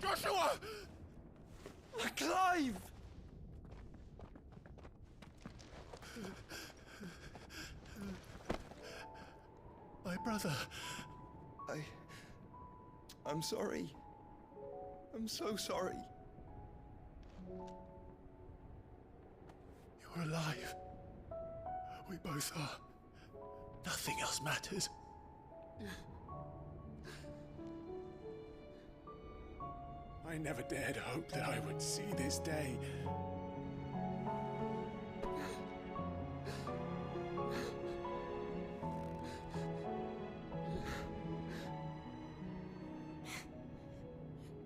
Joshua! Clive! My brother. I'm sorry. I'm so sorry. You're alive. We both are. Nothing else matters. I never dared hope that I would see this day.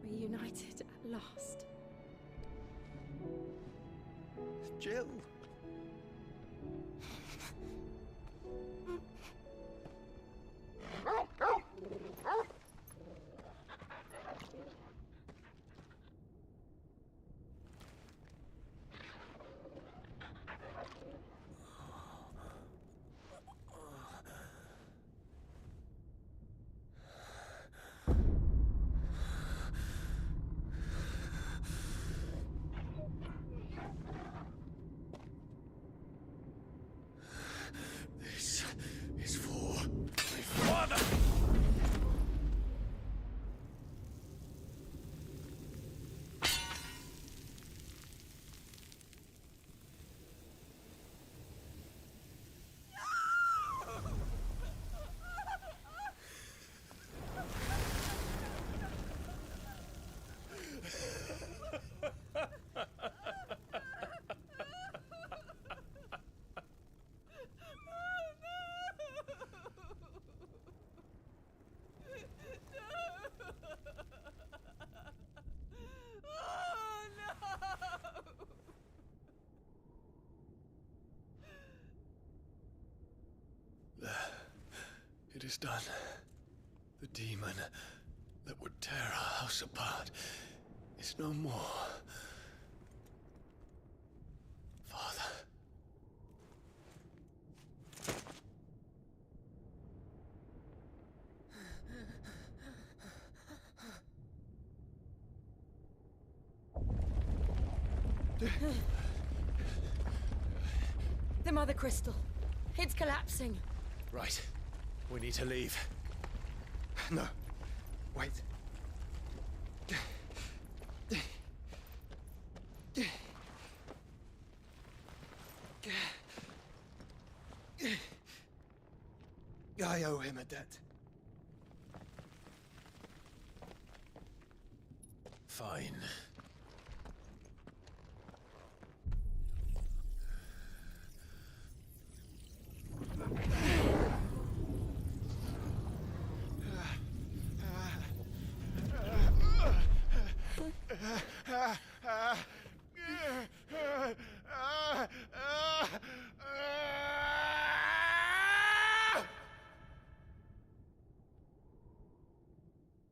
Reunited at last. Jill. This is for my father! It is done. The demon that would tear our house apart is no more. Father. The Mother Crystal. It's collapsing. Right. We need to leave. No. Wait. I owe him a debt. Fine.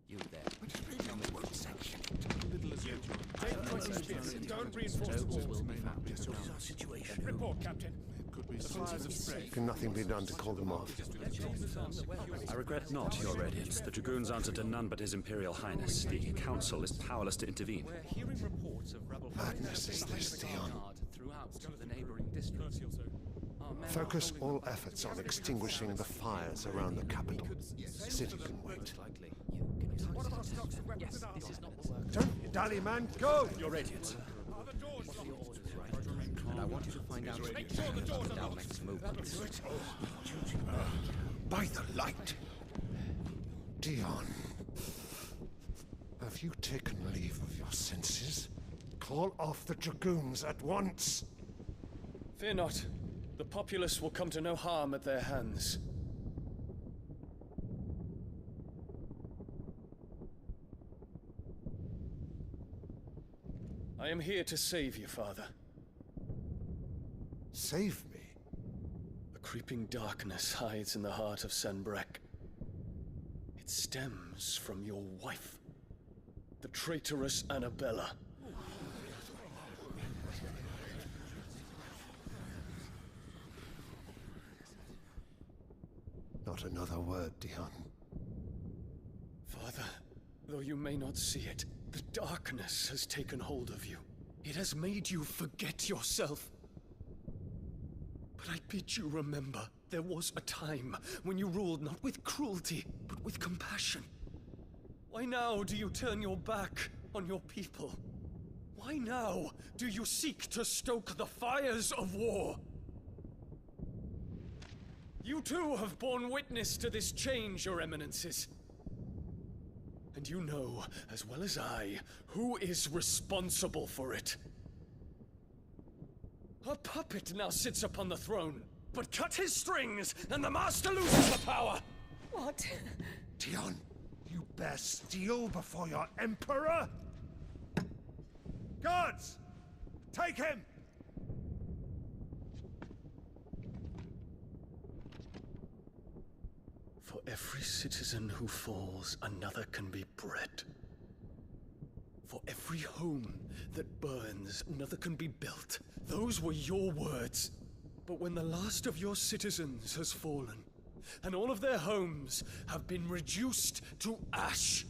You there. Tell me what section. Don't reinforce the walls. Will be found. What is our situation? Report, Captain. The fires have spread. Can nothing be done to call them off? I regret not, Your Radiance. The Dragoons answer to none but His Imperial Highness. The Council is powerless to intervene. We're hearing reports of rebel Madness is this, Dion. throughout the neighboring districts. Our men Focus are holding all efforts on extinguishing the fires around the capital. The city can wait. likely. What about stocks of weapons and armor? Don't you dally, man, go! Your Radiance. Are the doors locked? And I want you to find out Make sure the doors are our locked. next movement. By the light! Dion, have you taken leave of your senses? Call off the Dragoons at once! Fear not. The populace will come to no harm at their hands. I am here to save you, Father. Save me? A creeping darkness hides in the heart of Sanbreque. It stems from your wife, the traitorous Annabella. Not another word, Dion. Father, Though you may not see it, the darkness has taken hold of you. It has made you forget yourself. But I bid you remember, there was a time when you ruled not with cruelty, but with compassion. Why now do you turn your back on your people? Why now do you seek to stoke the fires of war? You too have borne witness to this change, Your Eminences. And you know, as well as I, who is responsible for it. A puppet now sits upon the throne, but cut his strings, and the master loses the power! What? Dion, you bear steel before your emperor? Guards! Take him! For every citizen who falls, another can be bred. For every home that burns, another can be built. Those were your words. But when the last of your citizens has fallen, and all of their homes have been reduced to ash,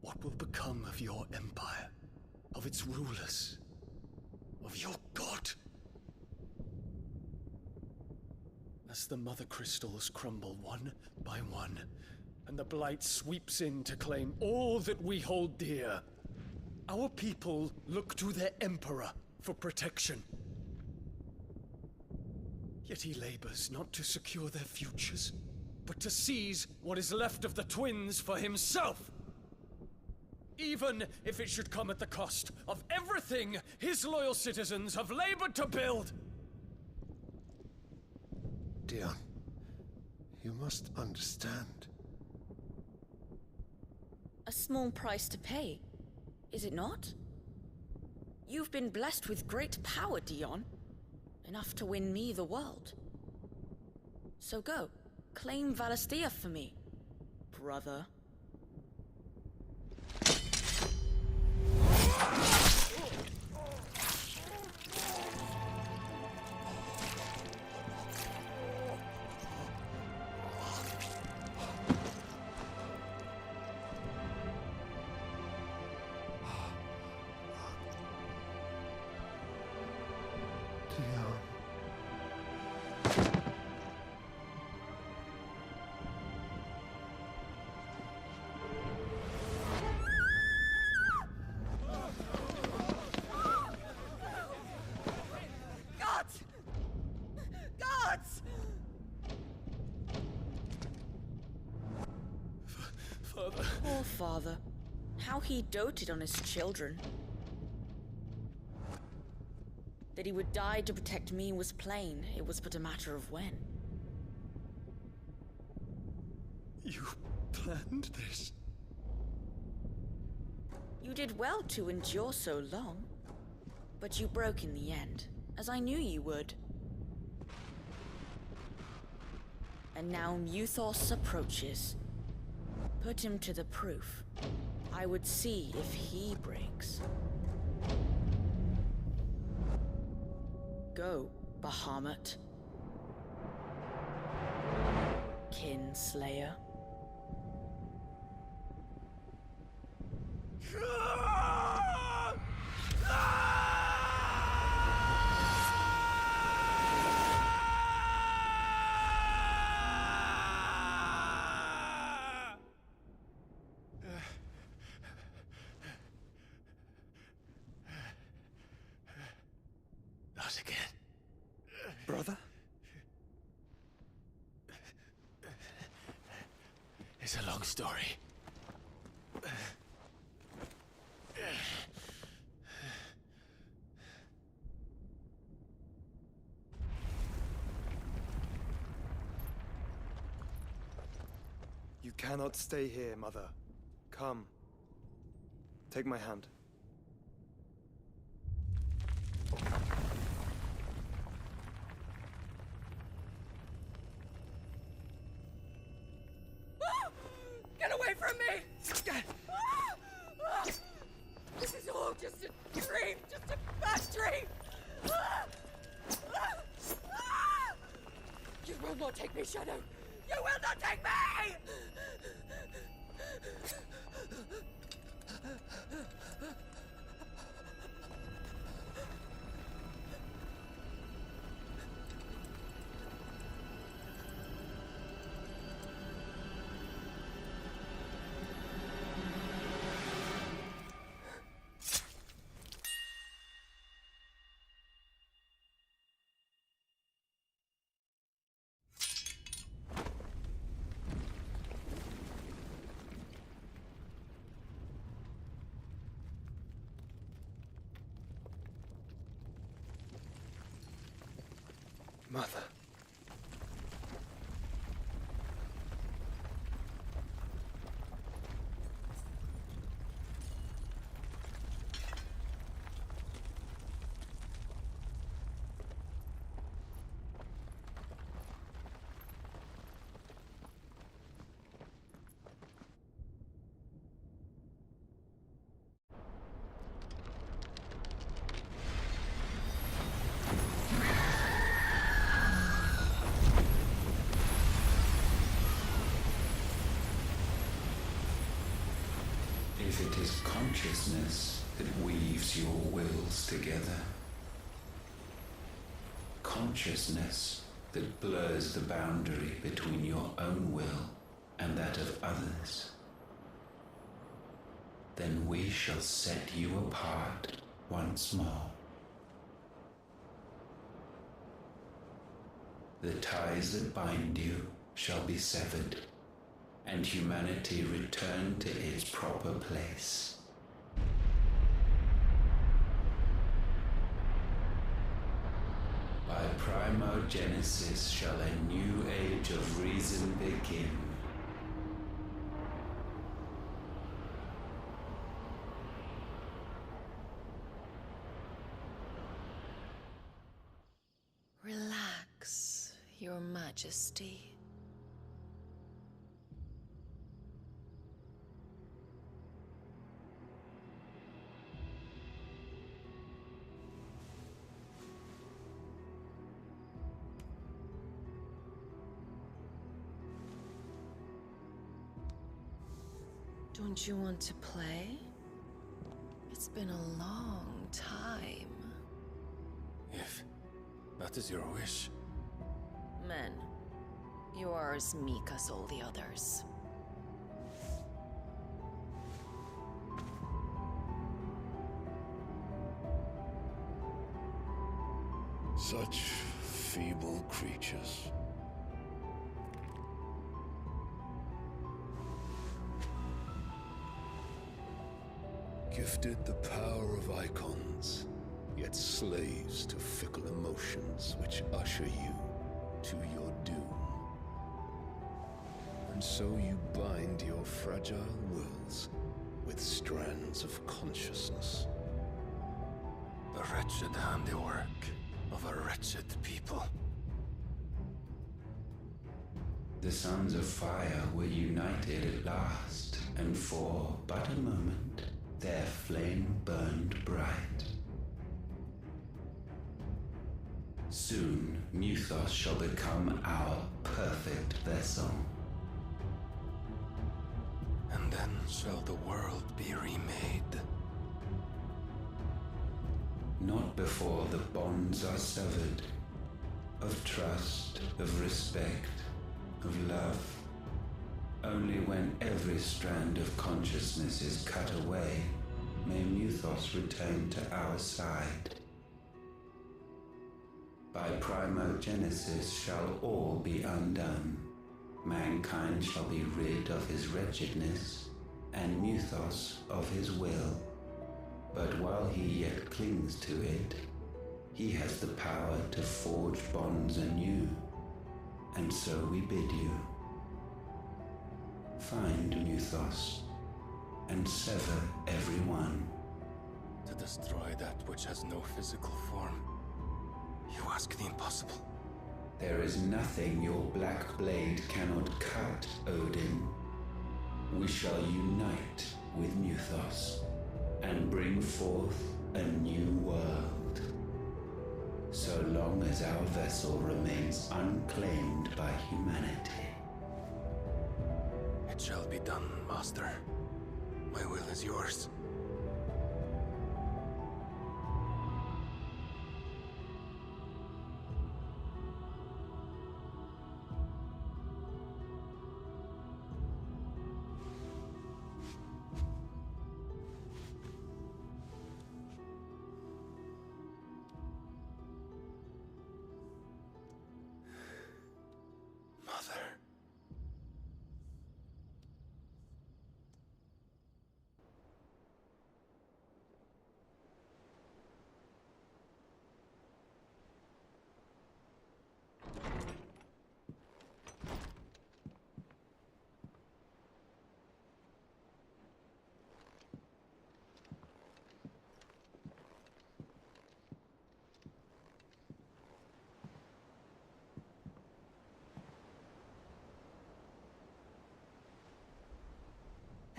what will become of your empire, of its rulers, of your god? As the mother crystals crumble one by one, and the blight sweeps in to claim all that we hold dear, our people look to their emperor for protection. Yet he labors not to secure their futures, but to seize what is left of the twins for himself. Even if it should come at the cost of everything his loyal citizens have labored to build. Dion, you must understand. A small price to pay, is it not? You've been blessed with great power, Dion. Enough to win me the world. So go, claim Valisthea for me, brother. Poor father. How he doted on his children. That he would die to protect me was plain. It was but a matter of when. You planned this? You did well to endure so long. But you broke in the end, as I knew you would. And now Muthos approaches. Put him to the proof. I would see if he breaks. Go, Bahamut. Kinslayer. Not again. Brother? It's a long story. You cannot stay here, Mother. Come. Take my hand. Get away from me! This is all just a dream, just a bad dream! You will not take me, Shadow! You will not take me! Mother. If it is consciousness that weaves your wills together, consciousness that blurs the boundary between your own will and that of others, then we shall set you apart once more. The ties that bind you shall be severed, and humanity return to its proper place. By primogenesis shall a new age of reason begin. Relax, Your Majesty. Don't you want to play? It's been a long time. If that is your wish. Men, you are as meek as all the others. Such feeble creatures. Gifted the power of icons, yet slaves to fickle emotions which usher you to your doom. And so you bind your fragile wills with strands of consciousness. The wretched handiwork of a wretched people. The sons of fire were united at last, and for but a moment their flame burned bright. Soon Muthos shall become our perfect vessel. And then shall the world be remade. Not before the bonds are severed, of trust, of respect, of love. Only when every strand of consciousness is cut away, may Muthos return to our side. By primogenesis shall all be undone. Mankind shall be rid of his wretchedness, and Muthos of his will. But while he yet clings to it, he has the power to forge bonds anew, and so we bid you. Find Muthos, and sever every one. To destroy that which has no physical form. You ask the impossible. There is nothing your black blade cannot cut, Odin. We shall unite with Muthos, and bring forth a new world. So long as our vessel remains unclaimed by humanity. It shall be done, Master. My will is yours. Mother.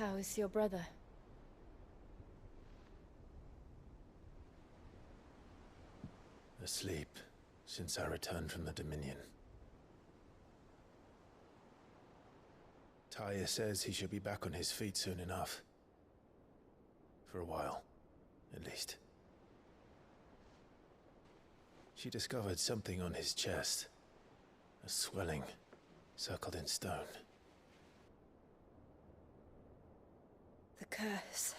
How's your brother? Asleep since I returned from the Dominion. Taya says he should be back on his feet soon enough. For a while, at least. She discovered something on his chest. A swelling, circled in stone. The curse.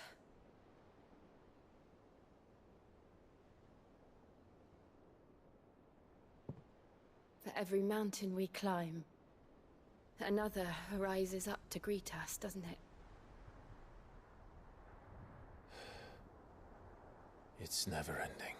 For every mountain we climb, another rises up to greet us, doesn't it? It's never ending.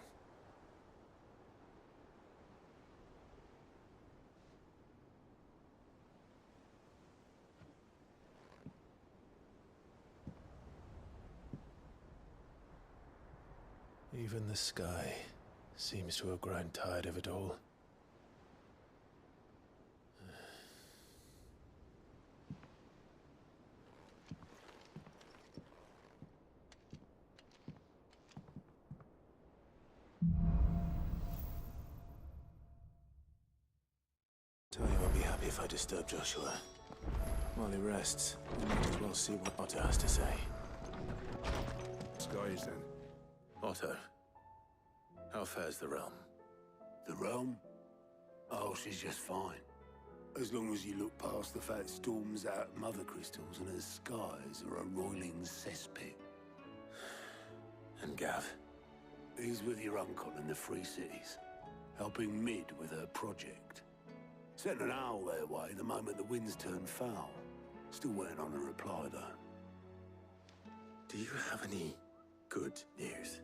Even the sky seems to have grown tired of it all. Tell you I'll be happy if I disturb Joshua. While he rests, we might as well see what Otto has to say. Skies then. Otto, how fares the realm? The realm? Oh, she's just fine. As long as you look past the fat storms out mother crystals and her skies are a roiling cesspit. And Gav? He's with your uncle in the Free Cities, helping Mid with her project. Sent an owl their way the moment the winds turned foul. Still waiting on a reply, though. Do you have any good news?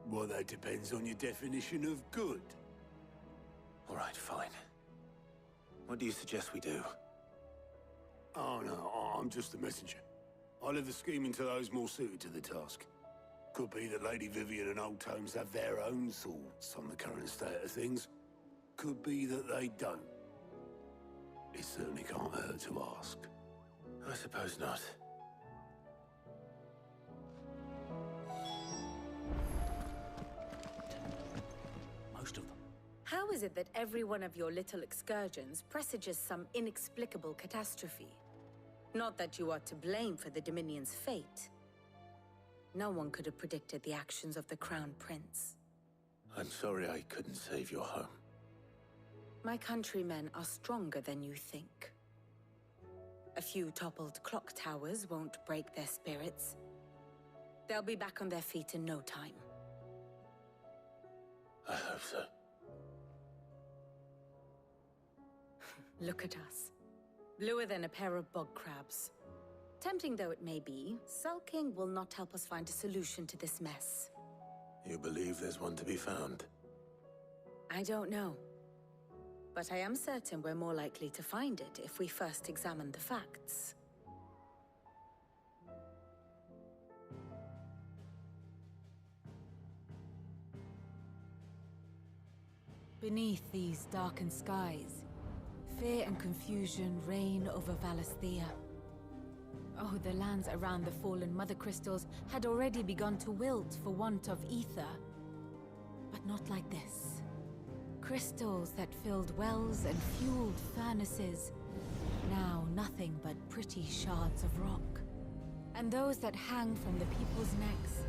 Well, that depends on your definition of good. All right, fine. What do you suggest we do? Oh, no, I'm just a messenger. I leave the scheme to those more suited to the task. Could be that Lady Vivian and Old Tomes have their own thoughts on the current state of things. Could be that they don't. It certainly can't hurt to ask. I suppose not. Most of them. How is it that every one of your little excursions presages some inexplicable catastrophe? Not that you are to blame for the Dominion's fate. No one could have predicted the actions of the Crown Prince. I'm sorry I couldn't save your home. My countrymen are stronger than you think. A few toppled clock towers won't break their spirits. They'll be back on their feet in no time. I hope so. Look at us. Bluer than a pair of bog crabs. Tempting though it may be, sulking will not help us find a solution to this mess. You believe there's one to be found? I don't know. But I am certain we're more likely to find it if we first examine the facts. Beneath these darkened skies, fear and confusion reign over Valisthea. Oh, the lands around the fallen Mother Crystals had already begun to wilt for want of ether. But not like this. Crystals that filled wells and fueled furnaces. Now nothing but pretty shards of rock. And those that hang from the people's necks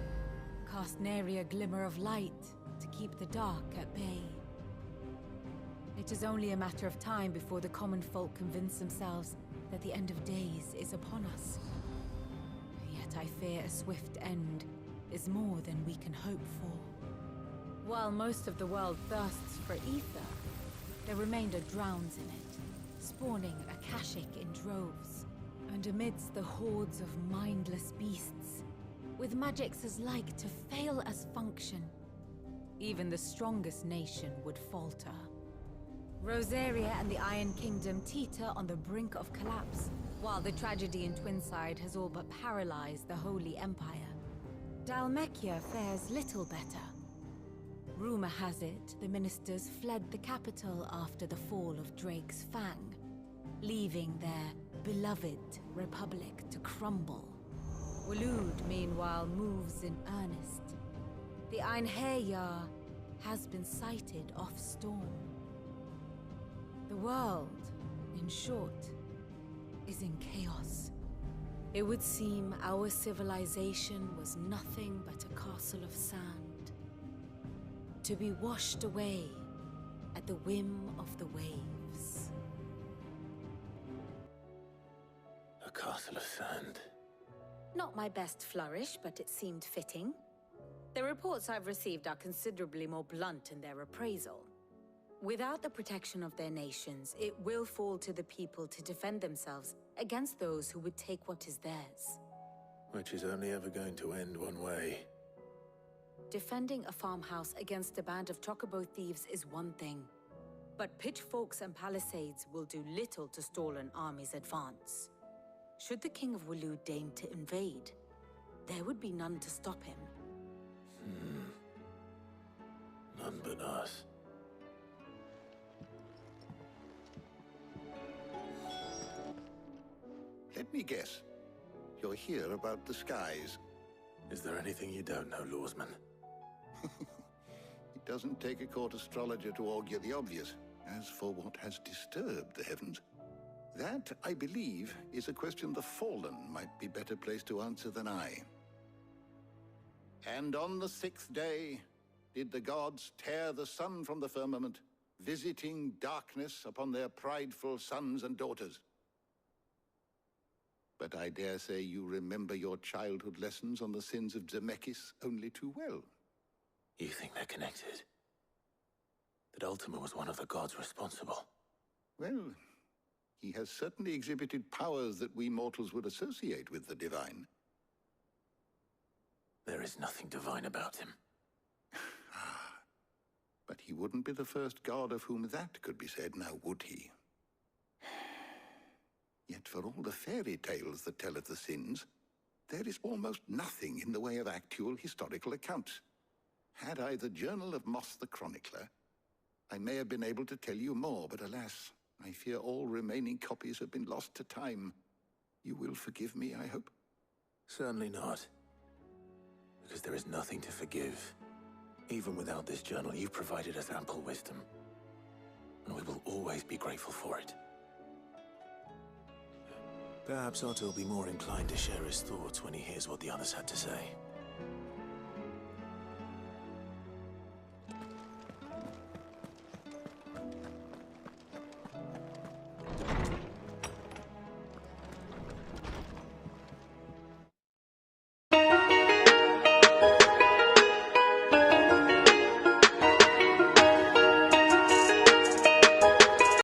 cast nary a glimmer of light to keep the dark at bay. It is only a matter of time before the common folk convince themselves that the end of days is upon us. Yet I fear a swift end is more than we can hope for. While most of the world thirsts for ether, the remainder drowns in it, spawning Akashic in droves. And amidst the hordes of mindless beasts, with magics as like to fail as function, even the strongest nation would falter. Rosaria and the Iron Kingdom teeter on the brink of collapse, while the tragedy in Twinside has all but paralyzed the Holy Empire. Dalmekia fares little better. Rumor has it the ministers fled the capital after the fall of Drake's Fang, leaving their beloved Republic to crumble. Waloed, meanwhile, moves in earnest. The Einherjar has been sighted off Storm. The world, in short, is in chaos. It would seem our civilization was nothing but a castle of sand, to be washed away at the whim of the waves. A castle of sand. Not my best flourish, but it seemed fitting. The reports I've received are considerably more blunt in their appraisal. Without the protection of their nations, it will fall to the people to defend themselves against those who would take what is theirs. Which is only ever going to end one way. Defending a farmhouse against a band of chocobo thieves is one thing, but pitchforks and palisades will do little to stall an army's advance. Should the King of Waloed deign to invade, there would be none to stop him. None but us. Let me guess. You're here about the skies. Is there anything you don't know, Lawsman? It doesn't take a court astrologer to augur the obvious. As for what has disturbed the heavens, that, I believe, is a question the Fallen might be better placed to answer than I. And on the 6th day did the gods tear the sun from the firmament, visiting darkness upon their prideful sons and daughters. But I dare say you remember your childhood lessons on the sins of Zemeckis only too well. You think they're connected? That Ultima was one of the gods responsible? Well, he has certainly exhibited powers that we mortals would associate with the divine. There is nothing divine about him. But he wouldn't be the first god of whom that could be said, now would he? Yet for all the fairy tales that tell of the sins, there is almost nothing in the way of actual historical accounts. Had I the Journal of Moss the Chronicler, I may have been able to tell you more, but alas, I fear all remaining copies have been lost to time. You will forgive me, I hope? Certainly not. Because there is nothing to forgive. Even without this journal, you've provided us ample wisdom. And we will always be grateful for it. Perhaps Otto will be more inclined to share his thoughts when he hears what the others had to say.